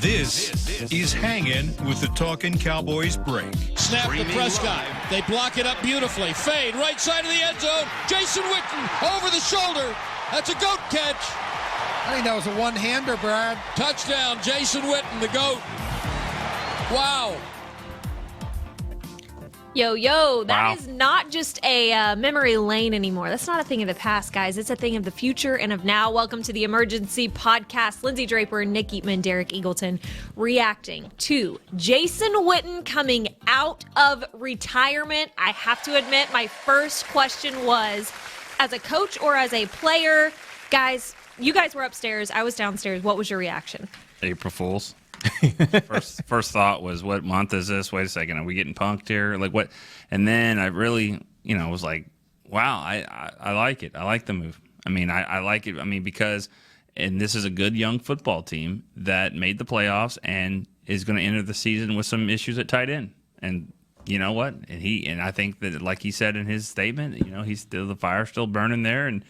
This is Hangin' with the Talkin' Cowboys break. Snap to Prescott. They block it up beautifully. Fade, right side of the end zone. Jason Witten over the shoulder. That's a goat catch. I think that was a one-hander, Brad. Touchdown, Jason Witten, the GOAT. Wow. Yo, that is not just a memory lane anymore. That's not a thing of the past, guys. It's a thing of the future and of now. Welcome to the Emergency Podcast. Lindsay Draper, Nick Eatman, Derek Eagleton reacting to Jason Witten coming out of retirement. I have to admit, my first question was, as a coach or as a player, guys, you guys were upstairs. I was downstairs. What was your reaction? April Fools. First thought was, what month is this? Wait a second, are we getting punked here? Like what? And then I really, was like, wow, I like it. I like the move. I mean, I like it. I mean, because, and this is a good young football team that made the playoffs and is going to enter the season with some issues at tight end. And you know what? And I think that, like he said in his statement, he's still, the fire's still burning there, and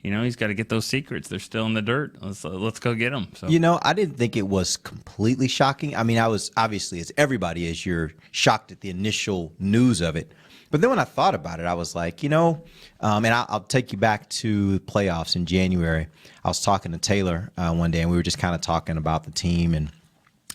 he's got to get those secrets. They're still in the dirt. Let's go get them. So. I didn't think it was completely shocking. I mean, I was, obviously, as everybody is, you're shocked at the initial news of it. But then when I thought about it, I was like, and I'll take you back to the playoffs in January. I was talking to Taylor one day, and we were just kind of talking about the team.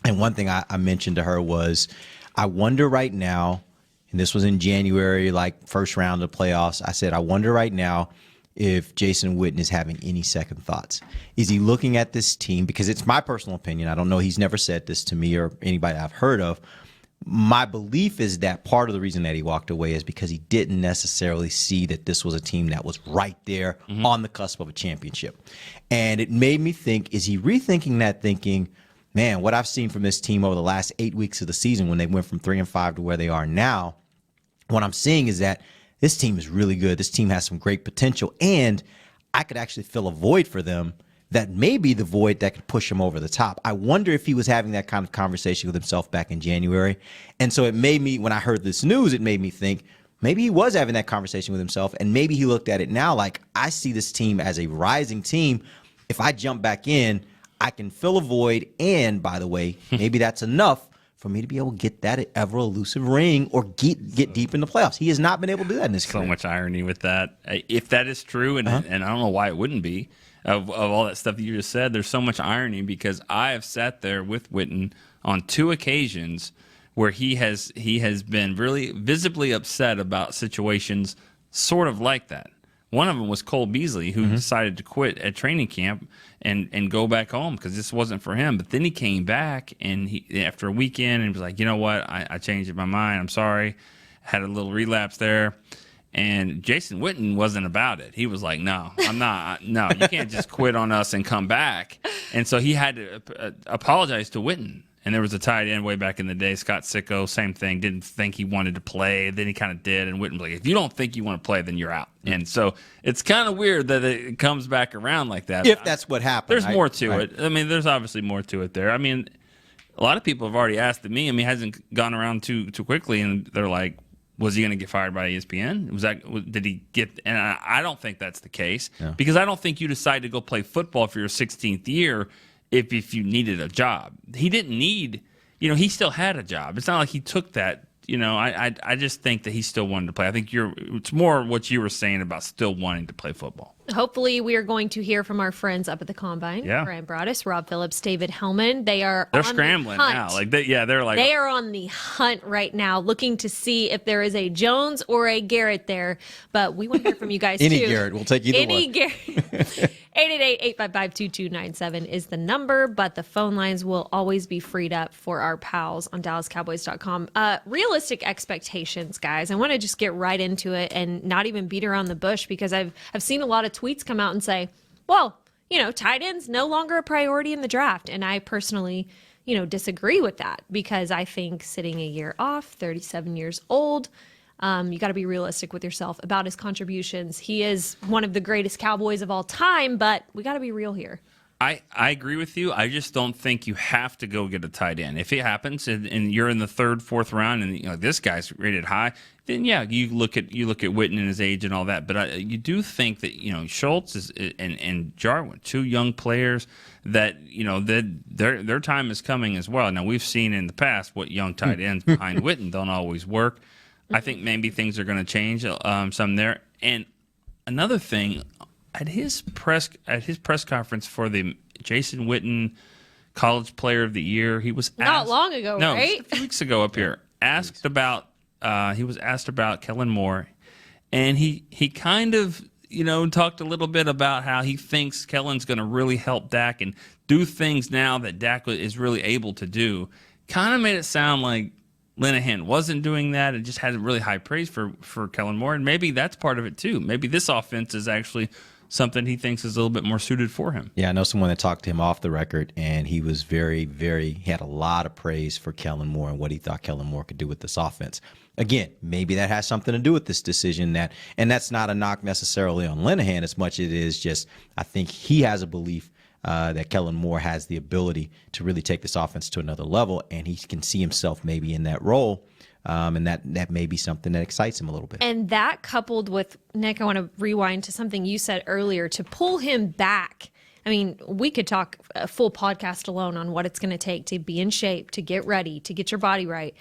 And one thing I mentioned to her was, I wonder right now, and this was in January, like first round of the playoffs, I said, I wonder right now if Jason Witten is having any second thoughts. Is he looking at this team? Because it's my personal opinion. I don't know. He's never said this to me or anybody I've heard of. My belief is that part of the reason that he walked away is because he didn't necessarily see that this was a team that was right there on the cusp of a championship. And it made me think, is he rethinking that, thinking, man, what I've seen from this team over the last 8 weeks of the season when they went from 3-5 to where they are now, what I'm seeing is that this team is really good. This team has some great potential, and I could actually fill a void for them that may be the void that could push him over the top. I wonder if he was having that kind of conversation with himself back in January. And so it made me, when I heard this news, it made me think maybe he was having that conversation with himself, and maybe he looked at it now like, I see this team as a rising team. If I jump back in, I can fill a void, and by the way, maybe that's enough for me to be able to get that ever elusive ring or get deep in the playoffs. He has not been able to do that in his career. So much irony with that. If that is true, and I don't know why it wouldn't be, of all that stuff that you just said, there's so much irony because I have sat there with Witten on 2 occasions where he has been really visibly upset about situations sort of like that. One of them was Cole Beasley, who decided to quit at training camp and go back home because this wasn't for him. But then he came back and after a weekend and was like, you know what, I changed my mind. I'm sorry. Had a little relapse there. And Jason Witten wasn't about it. He was like, no, I'm not. No, you can't just quit on us and come back. And so he had to apologize to Witten. And there was a tight end way back in the day, Scott Sicko, same thing, didn't think he wanted to play. Then he kind of did, and Witten was like, if you don't think you want to play, then you're out. And so it's kind of weird that it comes back around like that. If that's what happened. There's more to it. I mean, there's obviously more to it there. I mean, a lot of people have already asked me. I mean, it hasn't gone around too quickly, and they're like, was he going to get fired by ESPN? Did he get? And I don't think that's the case because I don't think you decide to go play football for your 16th year if you needed a job. He didn't need, he still had a job. It's not like he took that. I just think that he still wanted to play. I think it's more what you were saying about still wanting to play football. Hopefully, we are going to hear from our friends up at the Combine. Yeah. Brian Broadus, Rob Phillips, David Hellman. They're scrambling now. They're like they are on the hunt right now, looking to see if there is a Jones or a Garrett there. But we want to hear from you guys Any too. Garrett, we'll take either Any one. Garrett. 888-855-2297 is the number, but the phone lines will always be freed up for our pals on DallasCowboys.com. Realistic expectations, guys. I want to just get right into it and not even beat around the bush because I've seen a lot of tweets come out and say, well, tight ends no longer a priority in the draft. And I personally, disagree with that because I think sitting a year off, 37 years old, you got to be realistic with yourself about his contributions. He is one of the greatest Cowboys of all time, but we got to be real here. I agree with you. I just don't think you have to go get a tight end. If it happens and you're in the third, fourth round, and this guy's rated high, then yeah, you look at Witten and his age and all that. But you do think that Schultz and Jarwin, two young players that that their time is coming as well. Now we've seen in the past what young tight ends behind Witten don't always work. I think maybe things are going to change some there. And another thing. At his press conference for the Jason Witten College Player of the Year, he was not long ago, right? A few weeks ago up here. He was asked about Kellen Moore, and he kind of talked a little bit about how he thinks Kellen's going to really help Dak and do things now that Dak is really able to do. Kind of made it sound like Linehan wasn't doing that and just had really high praise for Kellen Moore, and maybe that's part of it too. Maybe this offense is actually something he thinks is a little bit more suited for him. Yeah, I know someone that talked to him off the record, and he was he had a lot of praise for Kellen Moore and what he thought Kellen Moore could do with this offense. Again, maybe that has something to do with this decision and that's not a knock necessarily on Linehan as much as it is just, I think he has a belief that Kellen Moore has the ability to really take this offense to another level, and he can see himself maybe in that role. And that may be something that excites him a little bit. And that coupled with, Nick, I want to rewind to something you said earlier, to pull him back. I mean, we could talk a full podcast alone on what it's going to take to be in shape, to get ready, to get your body right.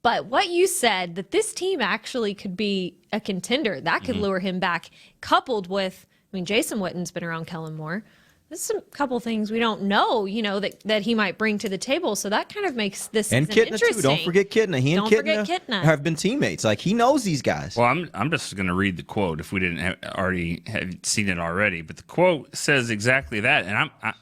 But what you said, that this team actually could be a contender, that could lure him back, coupled with, Jason Witten's been around Kellen Moore. There's a couple things we don't know, that he might bring to the table. So that kind of makes this and season Kitna interesting. too. Don't forget Kitna. He and Kitna have been teammates. Like, he knows these guys. Well, I'm just going to read the quote if we didn't have seen it already. But the quote says exactly that, and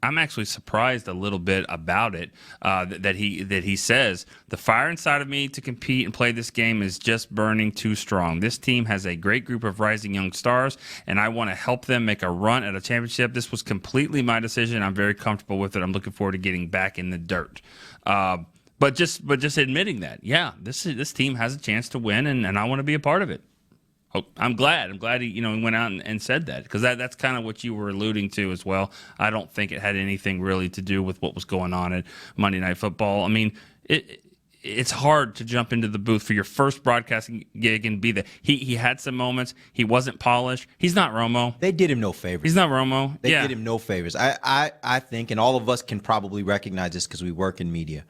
I'm actually surprised a little bit about it. That he says the fire inside of me to compete and play this game is just burning too strong. This team has a great group of rising young stars, and I want to help them make a run at a championship. This was completely my decision. I'm very comfortable with it. I'm looking forward to getting back in the dirt. But just admitting that, yeah, this team has a chance to win, and I want to be a part of it. Oh, I'm glad he went out and said that, because that's kind of what you were alluding to as well. I don't think it had anything really to do with what was going on at Monday Night Football. I mean, it's hard to jump into the booth for your first broadcasting gig and be there. He had some moments. He wasn't polished. He's not Romo. They did him no favors. He's not Romo. They did him no favors. I think, and all of us can probably recognize this because we work in media,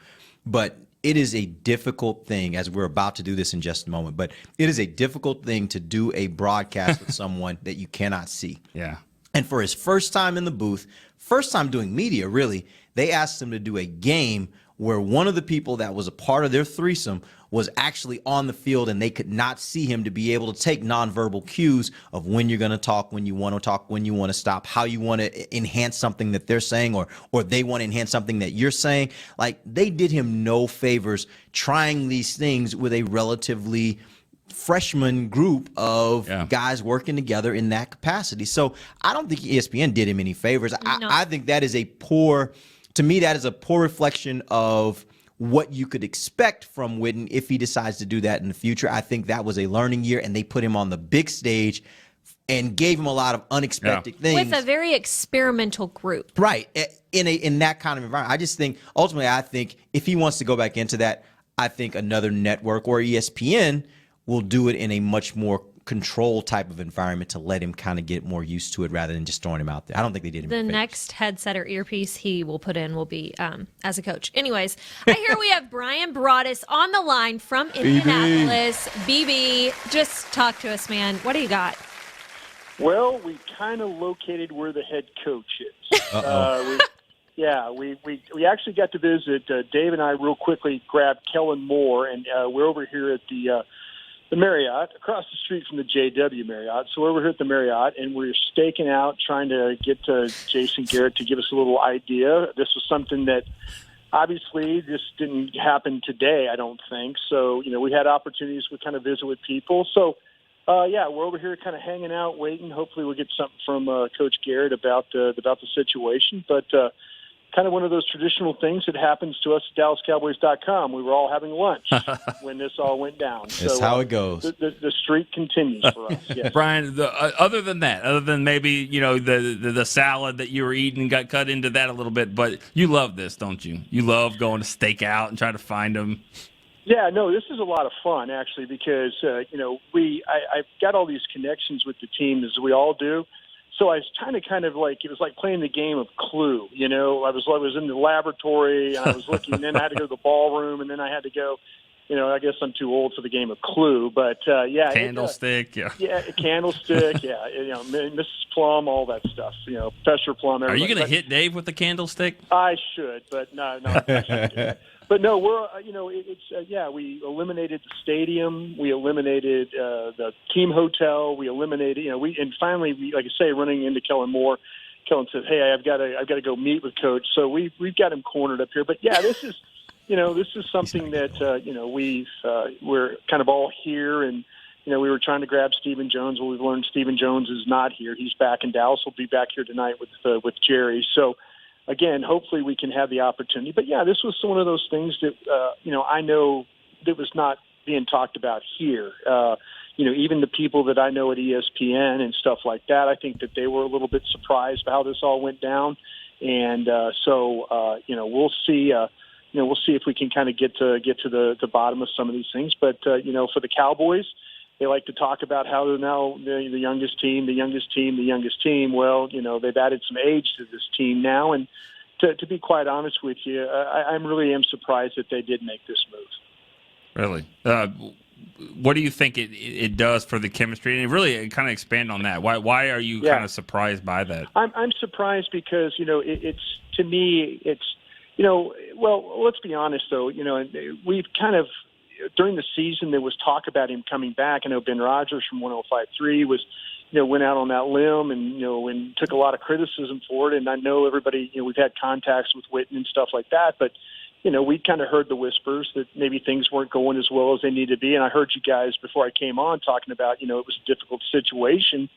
but it is a difficult thing, as we're about to do this in just a moment, but it is a difficult thing to do a broadcast with someone that you cannot see. Yeah. And for his first time in the booth, first time doing media, really, they asked him to do a game where one of the people that was a part of their threesome was actually on the field, and they could not see him, to be able to take nonverbal cues of when you're going to talk, when you want to talk, when you want to stop, how you want to enhance something that they're saying, or they want to enhance something that you're saying. Like, they did him no favors trying these things with a relatively freshman group of guys working together in that capacity. So I don't think ESPN did him any favors. No. I think that is a poor reflection of what you could expect from Witten if he decides to do that in the future. I think that was a learning year, and they put him on the big stage and gave him a lot of unexpected things. With a very experimental group. Right. In that kind of environment. I just think, ultimately, if he wants to go back into that, I think another network or ESPN will do it in a much more control type of environment to let him kind of get more used to it rather than just throwing him out there. I don't think they did him the next headset or earpiece he will put in will be as a coach. Anyways, I hear we have Brian Broadus on the line from Indianapolis. BB, just talk to us, man. What do you got? Well, we kind of located where the head coach is. We actually got to visit. Dave and I real quickly grabbed Kellen Moore, and we're over here at the Marriott, across the street from the JW Marriott. So we're over here at the Marriott, and we're staking out, trying to get Jason Garrett to give us a little idea. This was something that obviously just didn't happen today, I don't think. So, we had opportunities to kind of visit with people. So, we're over here kind of hanging out, waiting. Hopefully we'll get something from Coach Garrett about the situation. But kind of one of those traditional things that happens to us at DallasCowboys.com. We were all having lunch when this all went down. That's how it goes. The streak continues for us. Yes. Brian, other than maybe the salad that you were eating got cut into that a little bit, but you love this, don't you? You love going to stake out and try to find them. Yeah, no, this is a lot of fun actually because I've got all these connections with the team as we all do. So I was trying to kind of like, it was like playing the game of Clue, I was in the laboratory and I was looking, and then I had to go to the ballroom, and then I had to go, I guess I'm too old for the game of Clue, but yeah. Candlestick, Yeah, Candlestick, yeah, Mrs. Plum, all that stuff, Professor Plum. Are you going to hit Dave with the candlestick? I should, but no, I shouldn't do that. But no, we're we eliminated the stadium, we eliminated the team hotel, we eliminated and finally, like I say, running into Kellen Moore, Kellen said, "Hey, I've got to go meet with Coach." So we've got him cornered up here. But yeah, this is something that we're kind of all here, and we were trying to grab Stephen Jones. Well, we've learned Stephen Jones is not here. He's back in Dallas. He'll be back here tonight with Jerry. So. Again, hopefully we can have the opportunity. But, yeah, this was one of those things that, I know that was not being talked about here. Even the people that I know at ESPN and stuff like that, I think that they were a little bit surprised by how this all went down. And we'll see. We'll see if we can kind of get to the bottom of some of these things. But, for the Cowboys, they like to talk about how they're now the youngest team. Well, they've added some age to this team now. And to be quite honest with you, I really am surprised that they did make this move. Really? What do you think it does for the chemistry? And really kind of expand on that. Why are you kind of surprised by that? I'm surprised because, it's to me, it's, well, let's be honest, though. We've kind of, during the season, there was talk about him coming back. I know Ben Rogers from 105.3 was, went out on that limb and took a lot of criticism for it. And I know everybody, we've had contacts with Witten and stuff like that. But, we kind of heard the whispers that maybe things weren't going as well as they needed to be. And I heard you guys before I came on talking about, it was a difficult situation.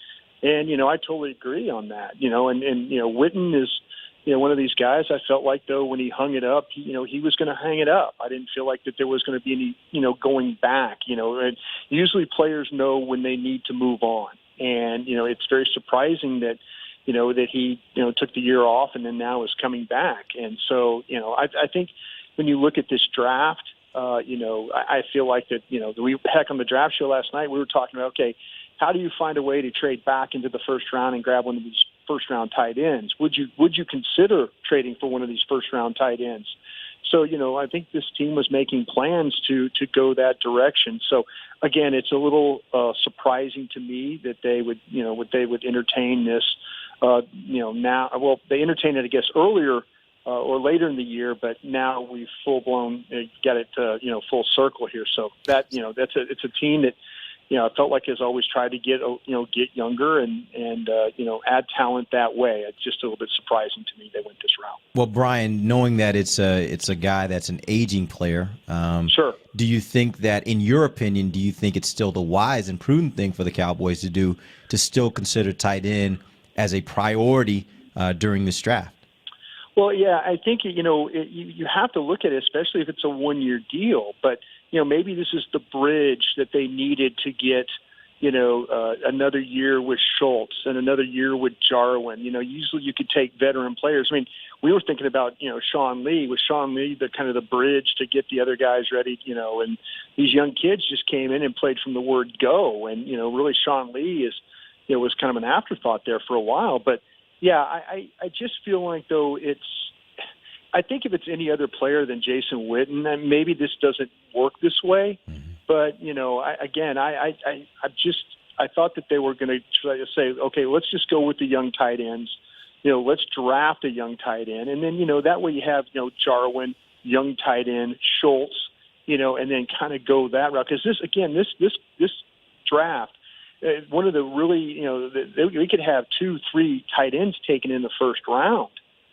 And, I totally agree on that, and Witten is, one of these guys. I felt like, though, when he hung it up, he was going to hang it up. I didn't feel like that there was going to be any, going back, and usually players know when they need to move on. And, it's very surprising that, that he, took the year off and then now is coming back. And so, I think when you look at this draft, I feel like that, on the draft show last night, we were talking about, okay, how do you find a way to trade back into the first round and grab one of these first-round tight ends? Would you consider trading for one of these first-round tight ends? So, I think this team was making plans to go that direction. So, again, it's a little surprising to me that they would entertain this. Now, well, they entertained it, I guess, earlier or later in the year, but now we've full-blown got it full circle here. So that it's a team that. I felt like has always tried to get younger and add talent that way. It's just a little bit surprising to me they went this route. Well, Brian, knowing that it's a guy that's an aging player, sure. Do you think that, in your opinion, do you think it's still the wise and prudent thing for the Cowboys to do to still consider tight end as a priority during this draft? Well, yeah, I think you have to look at it, especially if it's a one-year deal, but. Maybe this is the bridge that they needed to get, another year with Schultz and another year with Jarwin. Usually you could take veteran players. I mean, we were thinking about, Sean Lee. Was Sean Lee the kind of the bridge to get the other guys ready, and these young kids just came in and played from the word go. And, really Sean Lee was kind of an afterthought there for a while. But, yeah, I just feel like, though, I think if it's any other player than Jason Witten, then maybe this doesn't work this way. Mm-hmm. But, I thought that they were going to try to say, okay, let's just go with the young tight ends. Let's draft a young tight end. And then, that way you have, Jarwin, young tight end, Schultz, and then kind of go that route. Because this draft, one of the really, we could have 2-3 tight ends taken in the first round.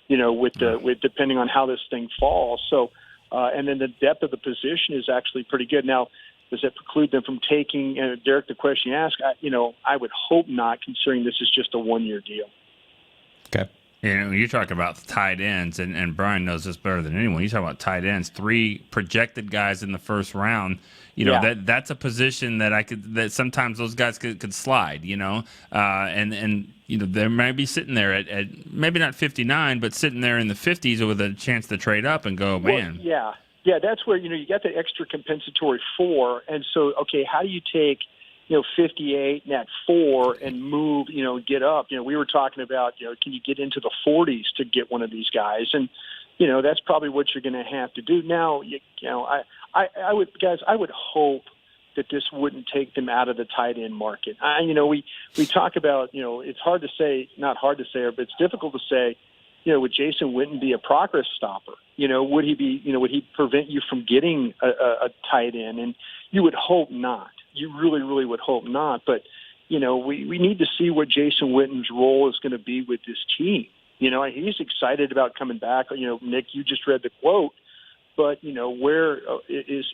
With depending on how this thing falls. So, and then the depth of the position is actually pretty good. Now, does that preclude them from taking, Derek, the question you asked, I would hope not, considering this is just a one-year deal. Okay. You're talking about tight ends, and Brian knows this better than anyone. You talk about tight ends, 3 projected guys in the first round. That's a position that sometimes those guys could slide. And they might be sitting there at maybe not 59, but sitting there in the 50s with a chance to trade up and go, man. Well, yeah, that's where you got the extra compensatory 4, and so how do you take 58 and that 4 and move, get up. We were talking about, can you get into the 40s to get one of these guys? And, that's probably what you're going to have to do. Now, I would hope that this wouldn't take them out of the tight end market. We talk about, it's hard to say, not hard to say, but it's difficult to say, would Jason Witten be a progress stopper? Would he prevent you from getting a tight end? And you would hope not. You really, really would hope not. But, we need to see what Jason Witten's role is going to be with this team. He's excited about coming back. Nick, you just read the quote. But, where is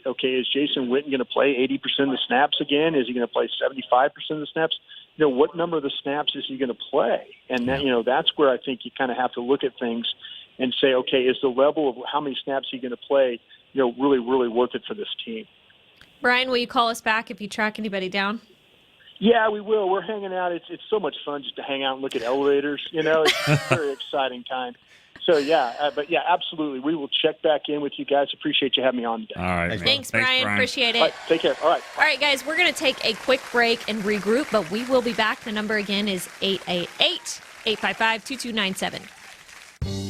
Jason Witten going to play 80% of the snaps again? Is he going to play 75% of the snaps? What number of the snaps is he going to play? And that, that's where I think you kind of have to look at things and say, okay, is the level of how many snaps he's going to play, really, really worth it for this team? Brian, will you call us back if you track anybody down? Yeah, we will. We're hanging out. It's so much fun just to hang out and look at elevators. It's a very exciting time. So, absolutely. We will check back in with you guys. Appreciate you having me on today. All right. Thanks, Brian. Appreciate it. All right, take care. All right. All right, guys, we're going to take a quick break and regroup, but we will be back. The number again is 888-855-2297.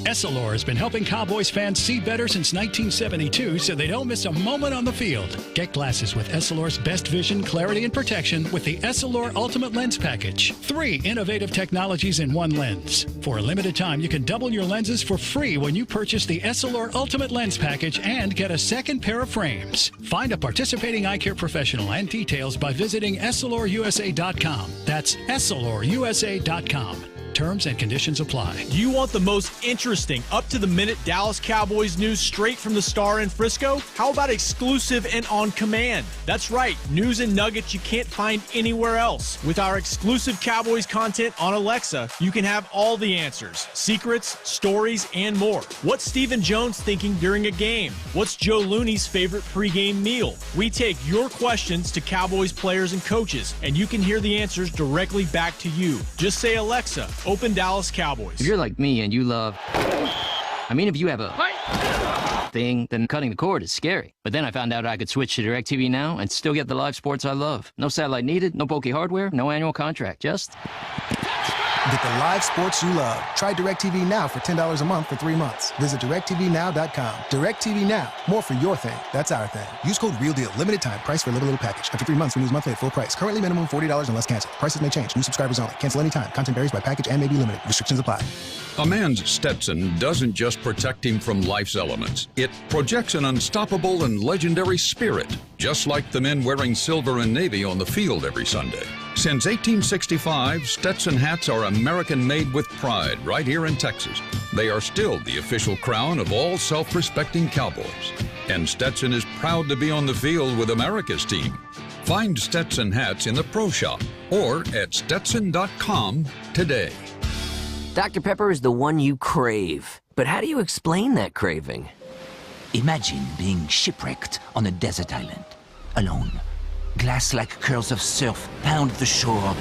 Essilor has been helping Cowboys fans see better since 1972 so they don't miss a moment on the field. Get glasses with Essilor's best vision, clarity, and protection with the Essilor Ultimate Lens Package. 3 innovative technologies in 1 lens. For a limited time, you can double your lenses for free when you purchase the Essilor Ultimate Lens Package and get a second pair of frames. Find a participating eye care professional and details by visiting EssilorUSA.com. That's EssilorUSA.com. Terms and conditions apply. Do you want the most interesting, up-to-the-minute Dallas Cowboys news straight from the Star in Frisco? How about exclusive and on command? That's right, news and nuggets you can't find anywhere else. With our exclusive Cowboys content on Alexa, you can have all the answers, secrets, stories, and more. What's Stephen Jones thinking during a game? What's Joe Looney's favorite pregame meal? We take your questions to Cowboys players and coaches, and you can hear the answers directly back to you. Just say, Alexa, open Dallas Cowboys. If you're like me and you love... if you have a thing, then cutting the cord is scary. But then I found out I could switch to DirecTV Now and still get the live sports I love. No satellite needed, no bulky hardware, no annual contract, just... Get the live sports you love. Try DirecTV Now for $10 a month for 3 months. Visit DirecTVNow.com. DirecTV Now. More for your thing. That's our thing. Use code REALDEAL. Limited time. Price for a little package. After 3 months, renews monthly at full price. Currently minimum $40 unless canceled. Prices may change. New subscribers only. Cancel anytime. Content varies by package and may be limited. Restrictions apply. A man's Stetson doesn't just protect him from life's elements. It projects an unstoppable and legendary spirit, just like the men wearing silver and navy on the field every Sunday. Since 1865, Stetson hats are American-made with pride right here in Texas. They are still the official crown of all self-respecting Cowboys. And Stetson is proud to be on the field with America's team. Find Stetson hats in the Pro Shop or at Stetson.com today. Dr. Pepper is the one you crave. But how do you explain that craving? Imagine being shipwrecked on a desert island, alone. Glass-like curls of surf pound the shore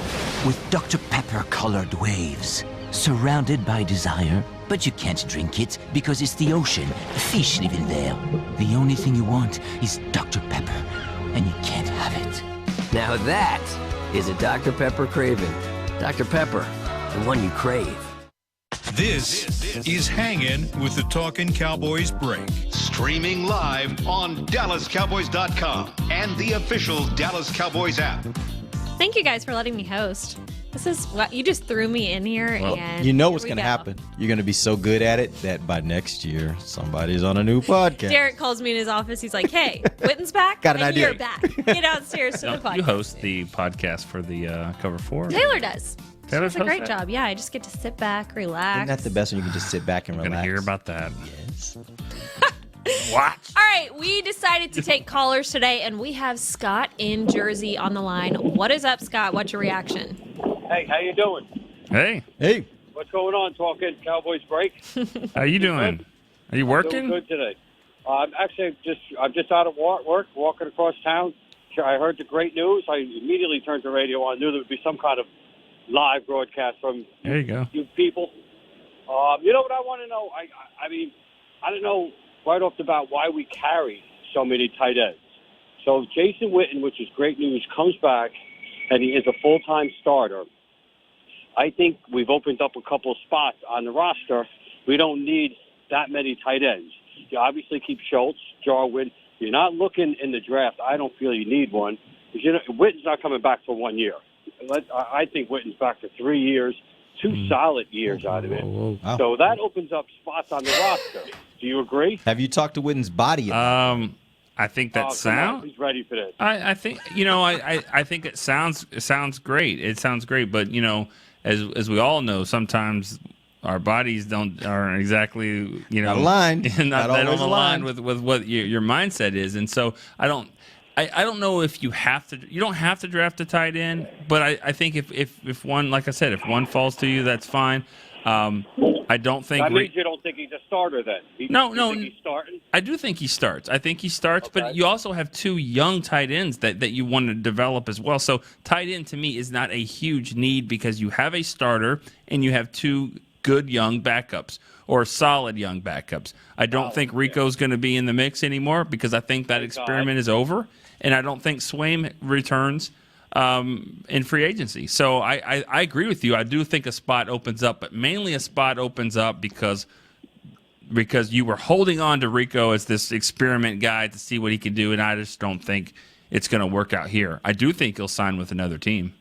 with Dr. Pepper-colored waves. Surrounded by desire, but you can't drink it because it's the ocean. Fish live in there. The only thing you want is Dr. Pepper, and you can't have it. Now that is a Dr. Pepper craving. Dr. Pepper, the one you crave. This is Hangin' with the Talkin' Cowboys break. Streaming live on DallasCowboys.com and the official Dallas Cowboys app. Thank you guys for letting me host. This is what you just threw me in here, and you know what's going to happen. You're going to be so good at it that by next year, somebody's on a new podcast. Derek calls me in his office. He's like, "Hey, Witten's back. Got an idea. You're back. Get downstairs to the podcast." You host the podcast for the Cover 4. Taylor does. Taylor's It's a great job. Yeah, I just get to sit back, relax. Isn't that the best when you can just sit back and relax? Gonna hear about that. Yes. What? All right, we decided to take callers today, and we have Scott in Jersey on the line. What is up, Scott? What's your reaction? Hey, how you doing? Hey. Hey. What's going on? Talking Cowboys break. How you doing? Are you working? Doing good today. Actually, I'm just out of work, walking across town. I heard the great news. I immediately turned the radio on. Knew there would be some kind of live broadcast from there you go. You people. You know what I want to know? I mean, I don't know right off the bat why we carry so many tight ends. So Jason Witten, which is great news, comes back, and he is a full-time starter. I think we've opened up a couple of spots on the roster. We don't need that many tight ends. You obviously keep Schultz, Jarwin. You're not looking in the draft. I don't feel you need one. Because, Witten's not coming back for 1 year. I think Witten's back for 3 years, 2 solid years out of it. Wow. So that opens up spots on the roster. Do you agree? Have you talked to Witten's body about it? I think that sounds. He's ready for this. I think I think it sounds great. It sounds great, but as we all know, sometimes our bodies aren't exactly not aligned. They don't align with what your mindset is, and so I don't know if you have to. You don't have to draft a tight end, but I think if one, like I said, if one falls to you, that's fine. I don't think. That means you don't think he's a starter then? No. Think he's starting? I do think he starts. I think he starts, Okay. but you also have 2 young tight ends that you want to develop as well. So tight end to me is not a huge need because you have a starter and you have 2 good young backups or solid young backups. I don't think Rico's going to be in the mix anymore because I think that experiment is over, and I don't think Swaim returns in free agency. So I agree with you. I do think a spot opens up, but mainly a spot opens up because you were holding on to Rico as this experiment guy to see what he can do, and I just don't think it's going to work out here. I do think he'll sign with another team.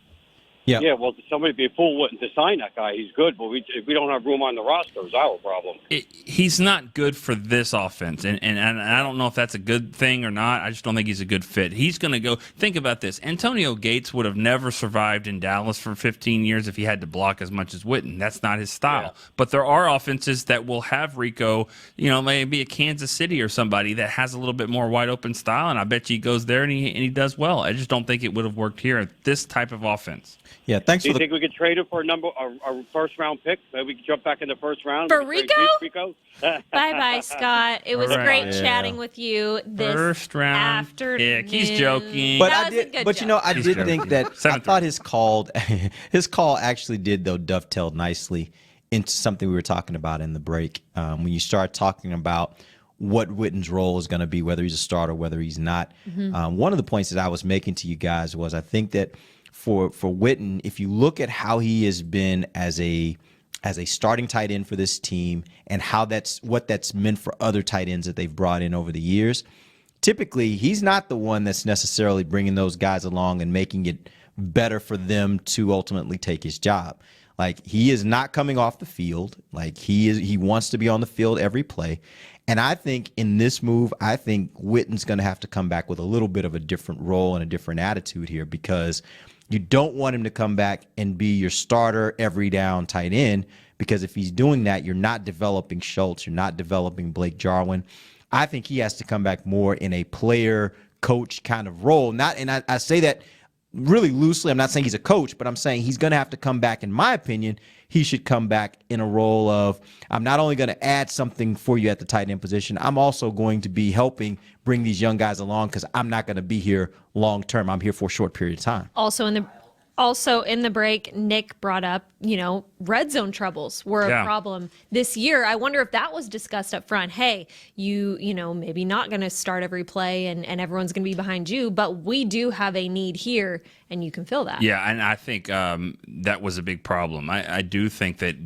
Yeah, well, somebody be a fool wouldn't to sign that guy. He's good, but we don't have room on the roster is our problem. He's not good for this offense, and I don't know if that's a good thing or not. I just don't think he's a good fit. He's going to go – think about this. Antonio Gates would have never survived in Dallas for 15 years if he had to block as much as Witten. That's not his style. Yeah. But there are offenses that will have Rico, maybe a Kansas City or somebody that has a little bit more wide-open style, and I bet you he goes there and he does well. I just don't think it would have worked here at this type of offense. Yeah, thanks. Do you think we could trade it for a first-round pick? Maybe we could jump back in the first round for Rico? Bye, Scott. It was right. great chatting with you this first round afternoon. Pick. He's joking. But I did think that I thought his call actually did though dovetail nicely into something we were talking about in the break. When you start talking about what Witten's role is going to be, whether he's a starter, whether he's not. Mm-hmm. One of the points that I was making to you guys was I think that for Witten, if you look at how he has been as a starting tight end for this team and what that's meant for other tight ends that they've brought in over the years, typically he's not the one that's necessarily bringing those guys along and making it better for them to ultimately take his job. Like, he is not coming off the field. Like, he wants to be on the field every play. And I think in this move, I think Witten's going to have to come back with a little bit of a different role and a different attitude here, because you don't want him to come back and be your starter every down tight end, because if he's doing that, you're not developing Schultz, you're not developing Blake Jarwin. I think he has to come back more in a player coach kind of role. I say that really loosely. I'm not saying he's a coach, but I'm saying he's going to have to come back. In my opinion, he should come back in a role of, I'm not only going to add something for you at the tight end position, I'm also going to be helping bring these young guys along, because I'm not going to be here long term. I'm here for a short period of time. Also in the break, Nick brought up, red zone troubles were a problem this year. I wonder if that was discussed up front. Hey, you maybe not going to start every play and everyone's going to be behind you, but we do have a need here and you can fill that. Yeah, and I think that was a big problem. I do think that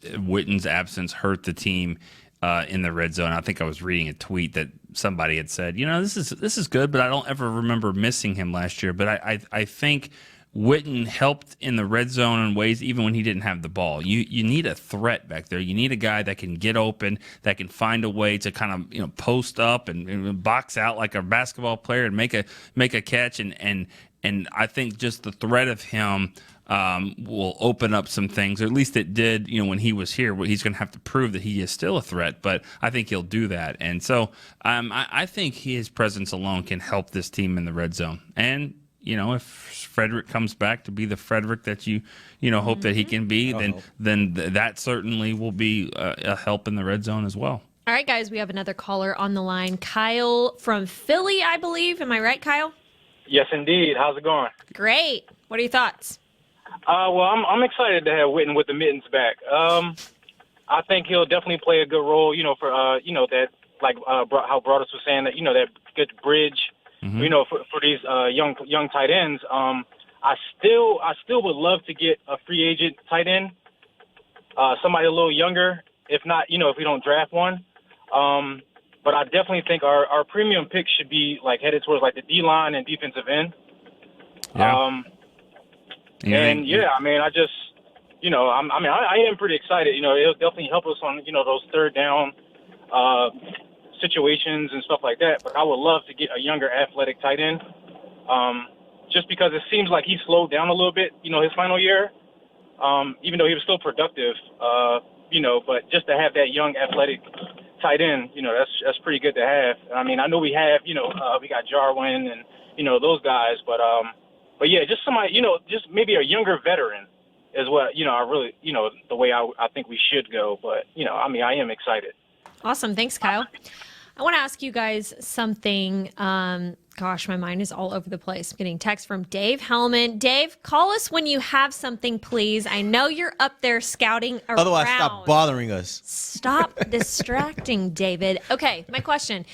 Witten's absence hurt the team in the red zone. I think I was reading a tweet that somebody had said, this is good, but I don't ever remember missing him last year. But I think Witten helped in the red zone in ways even when he didn't have the ball. You need a threat back there. You need a guy that can get open, that can find a way to kind of post up and box out like a basketball player and make a catch. And I think just the threat of him will open up some things, or at least it did, when he was here. He's going to have to prove that he is still a threat, but I think he'll do that. And so I think his presence alone can help this team in the red zone. And if Frederick comes back to be the Frederick that you hope that he can be, then that certainly will be a help in the red zone as well. All right, guys, we have another caller on the line. Kyle from Philly, I believe. Am I right, Kyle? Yes, indeed. How's it going? Great. What are your thoughts? Well, I'm excited to have Witten with the mittens back. I think he'll definitely play a good role, for that, like how Broadus was saying, that that good bridge, for these young tight ends. I still would love to get a free agent tight end, somebody a little younger. If not, if we don't draft one. But I definitely think our premium pick should be headed towards the D line and defensive end. Yeah. I am pretty excited. It'll definitely help us on those third down situations and stuff like that. But I would love to get a younger athletic tight end, just because it seems like he slowed down a little bit. His final year, even though he was still productive. But just to have that young athletic tight end, that's pretty good to have. I mean, I know we have, we got Jarwin and, those guys, but yeah, just somebody, just maybe a younger veteran is what, I really, the way I think we should go. But, I am excited. Awesome. Thanks, Kyle. I want to ask you guys something. Gosh, my mind is all over the place. I'm getting text from Dave Hellman. Dave, call us when you have something, please. I know you're up there scouting around. Otherwise, stop bothering us. Stop distracting, David. Okay, my question.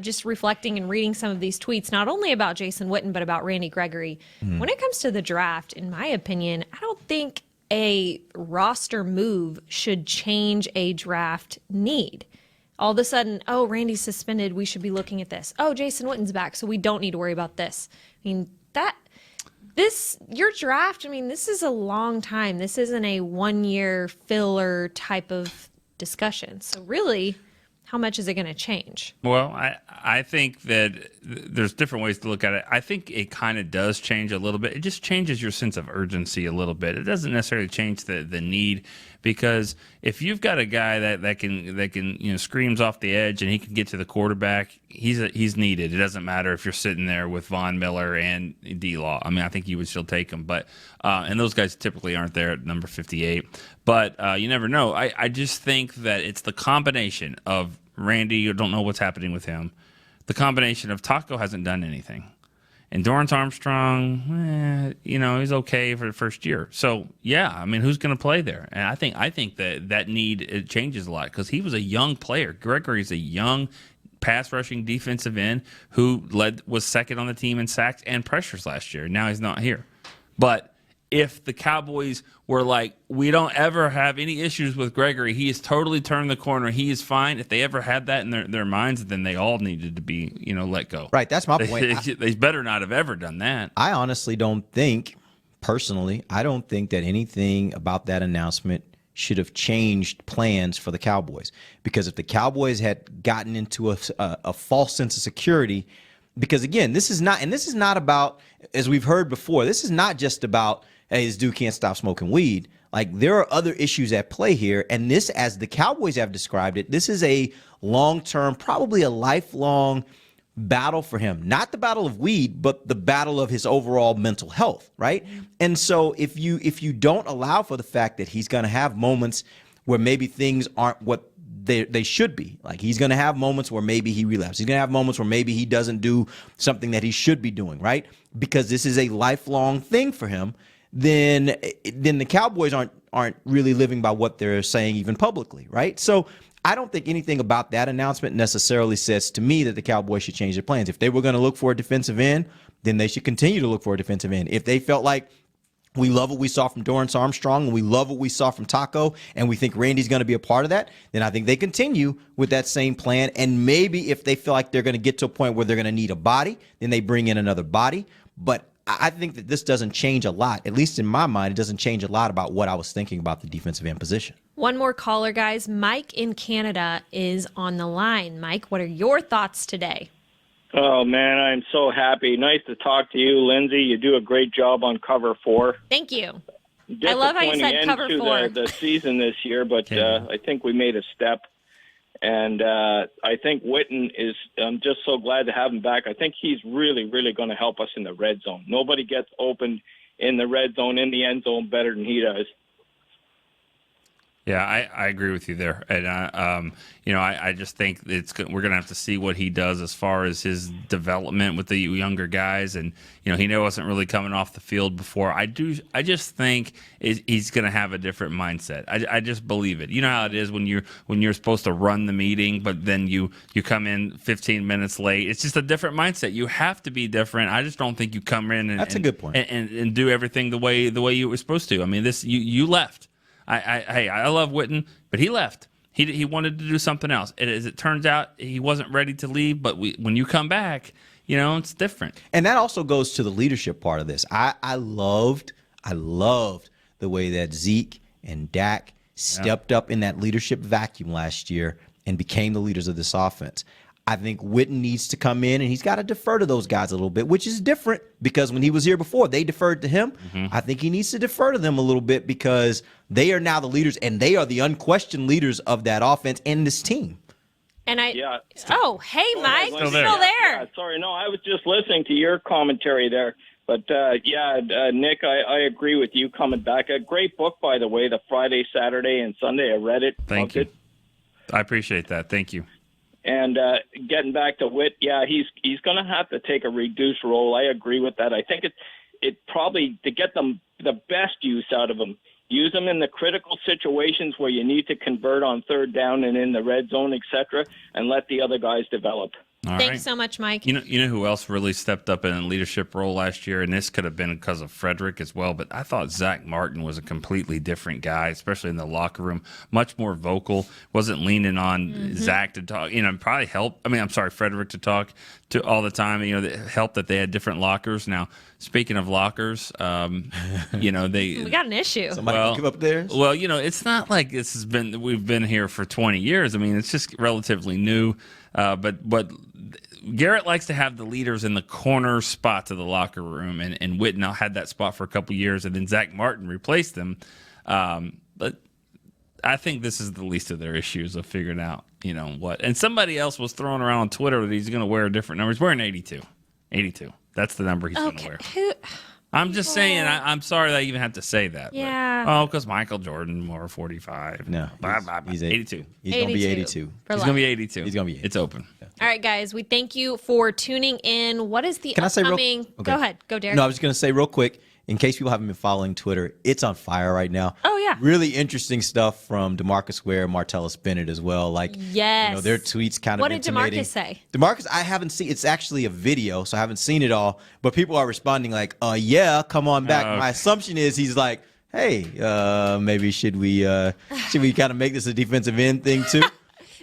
Just reflecting and reading some of these tweets, not only about Jason Witten, but about Randy Gregory. When it comes to the draft, in my opinion, I don't think a roster move should change a draft need. All of a sudden, oh, Randy's suspended, we should be looking at this. Oh, Jason Witten's back, so we don't need to worry about this. I mean, your draft, this is a long time. This isn't a 1-year filler type of discussion. So really, how much is it going to change? Well, I think that there's different ways to look at it. I think it kind of does change a little bit. It just changes your sense of urgency a little bit. It doesn't necessarily change the need, because if you've got a guy that can screams off the edge and he can get to the quarterback, he's needed. It doesn't matter if you're sitting there with Von Miller and D-Law. I think you would still take him, but and those guys typically aren't there at number 58. But you never know. I just think that it's the combination of Randy, you don't know what's happening with him. The combination of Taco hasn't done anything. And Dorrance Armstrong, he's okay for the first year. So, yeah, who's going to play there? And I think that need, it changes a lot, because he was a young player. Gregory's a young pass-rushing defensive end who was second on the team in sacks and pressures last year. Now he's not here. But if the Cowboys were like, we don't ever have any issues with Gregory, he has totally turned the corner, he is fine. If they ever had that in their minds, then they all needed to be, let go. Right, that's my point. They better not have ever done that. I honestly don't think, personally, I don't think that anything about that announcement should have changed plans for the Cowboys. Because if the Cowboys had gotten into a false sense of security, because again, this is not about, as we've heard before, this is not just about, hey, this dude can't stop smoking weed. Like, there are other issues at play here. And this, as the Cowboys have described it, this is a long-term, probably a lifelong battle for him. Not the battle of weed, but the battle of his overall mental health, right? And so if you don't allow for the fact that he's going to have moments where maybe things aren't what they should be. Like, he's going to have moments where maybe he relapses. He's going to have moments where maybe he doesn't do something that he should be doing, right? Because this is a lifelong thing for him. Then the Cowboys aren't really living by what they're saying even publicly, right? So I don't think anything about that announcement necessarily says to me that the Cowboys should change their plans. If they were going to look for a defensive end, then they should continue to look for a defensive end. If they felt like, we love what we saw from Dorrance Armstrong, and we love what we saw from Taco, and we think Randy's going to be a part of that, then I think they continue with that same plan. And maybe if they feel like they're going to get to a point where they're going to need a body, then they bring in another body. But I think that this doesn't change a lot. At least in my mind, it doesn't change a lot about what I was thinking about the defensive end position. One more caller, guys. Mike in Canada is on the line. Mike, what are your thoughts today? Oh, man, I'm so happy. Nice to talk to you, Lindsay. You do a great job on Cover 4. Thank you. I love how you said Cover 4. The season this year, but I think we made a step. And I think Witten is – I'm just so glad to have him back. I think he's really, really going to help us in the red zone. Nobody gets open in the red zone, in the end zone, better than he does. Yeah, I agree with you there, and I just think we're gonna have to see what he does as far as his development with the younger guys, and he wasn't really coming off the field before. I just think he's gonna have a different mindset. I just believe it. You know how it is when you're supposed to run the meeting, but then you come in 15 minutes late. It's just a different mindset. You have to be different. I just don't think you come in and that's a good point, and do everything the way you were supposed to. I mean, you left. I love Witten, but he left. He wanted to do something else. As it turns out, he wasn't ready to leave. But when you come back, it's different. And that also goes to the leadership part of this. I loved the way that Zeke and Dak stepped up in that leadership vacuum last year and became the leaders of this offense. I think Witten needs to come in, and he's got to defer to those guys a little bit, which is different because when he was here before, they deferred to him. Mm-hmm. I think he needs to defer to them a little bit because they are now the leaders, and they are the unquestioned leaders of that offense and this team. And hey, Mike, still there. Yeah, sorry, no, I was just listening to your commentary there. But, Nick, I agree with you coming back. A great book, by the way, the Friday, Saturday, and Sunday. I read it. Thank you. I appreciate that. Thank you. And getting back to Witt, he's going to have to take a reduced role. I agree with that. I think it probably, to get them the best use out of him, use them in the critical situations where you need to convert on third down and in the red zone, etc., and let the other guys develop. Thanks so much, Mike. You know who else really stepped up in a leadership role last year, and this could have been because of Frederick as well, but I thought Zach Martin was a completely different guy, especially in the locker room, much more vocal, wasn't leaning on Zach to talk, probably helped. Frederick to talk to all the time, it helped that they had different lockers. Now, speaking of lockers, we got an issue. Somebody come up there? Well, it's not like we've been here for 20 years. I mean, it's just relatively new. But Garrett likes to have the leaders in the corner spots of the locker room, and Witten had that spot for a couple years, and then Zach Martin replaced him. But I think this is the least of their issues of figuring out, what. And somebody else was throwing around on Twitter that he's going to wear a different number. He's wearing 82. 82. That's the number he's going to wear. I'm just saying, I'm sorry that I even have to say that. Yeah. Because Michael Jordan wore 45. No, he's 82. He's going to be 82. He's going to be 82. He's going to be 82. It's open. Yeah. All right, guys, we thank you for tuning in. What is the upcoming? Go ahead. Go, Derek. No, I was just going to say real quick, in case people haven't been following Twitter, it's on fire right now. Oh, yeah. Really interesting stuff from DeMarcus Ware, Martellus Bennett as well. Yes. Their tweets kind of What did intimating. DeMarcus say? DeMarcus, I haven't seen. It's actually a video, so I haven't seen it all. But people are responding like, come on back. My assumption is he's like, hey, maybe should we kind of make this a defensive end thing too?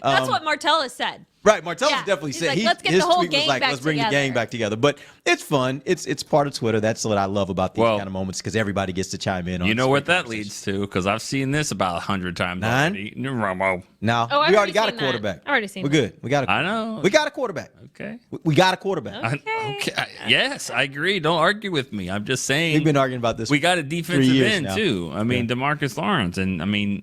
That's what Martellus said. Right, Martellus definitely said. Like, let's get the whole gang back let's bring the gang back together. But it's fun. It's part of Twitter. That's what I love about these kind of moments because everybody gets to chime in. You know what that leads to? Because I've seen this about 100 times already. No, we already got a quarterback. I've already seen We're good. We got I know. We got a quarterback. Okay. We got a quarterback. Okay. Yes, I agree. Don't argue with me. I'm just saying. We've been arguing about this. We got a defensive end now. too. DeMarcus Lawrence, and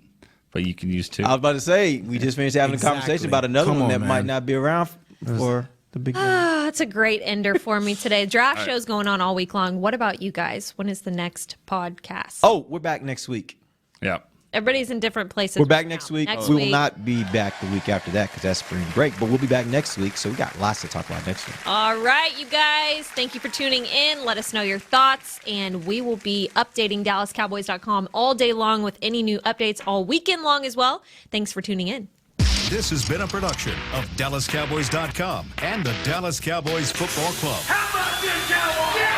but you can use two. I was about to say we just finished having a conversation about another one that might not be around for the big game. That's a great ender for me today. Draft show's going on all week long. What about you guys? When is the next podcast? Oh, we're back next week. Yeah. Everybody's in different places. We're back next week. Next we week. will not be back the week after that because that's spring break, but we'll be back next week, so we got lots to talk about next week. All right, you guys. Thank you for tuning in. Let us know your thoughts, and we will be updating DallasCowboys.com all day long with any new updates all weekend long as well. Thanks for tuning in. This has been a production of DallasCowboys.com and the Dallas Cowboys Football Club. How about this, Cowboys? Yeah!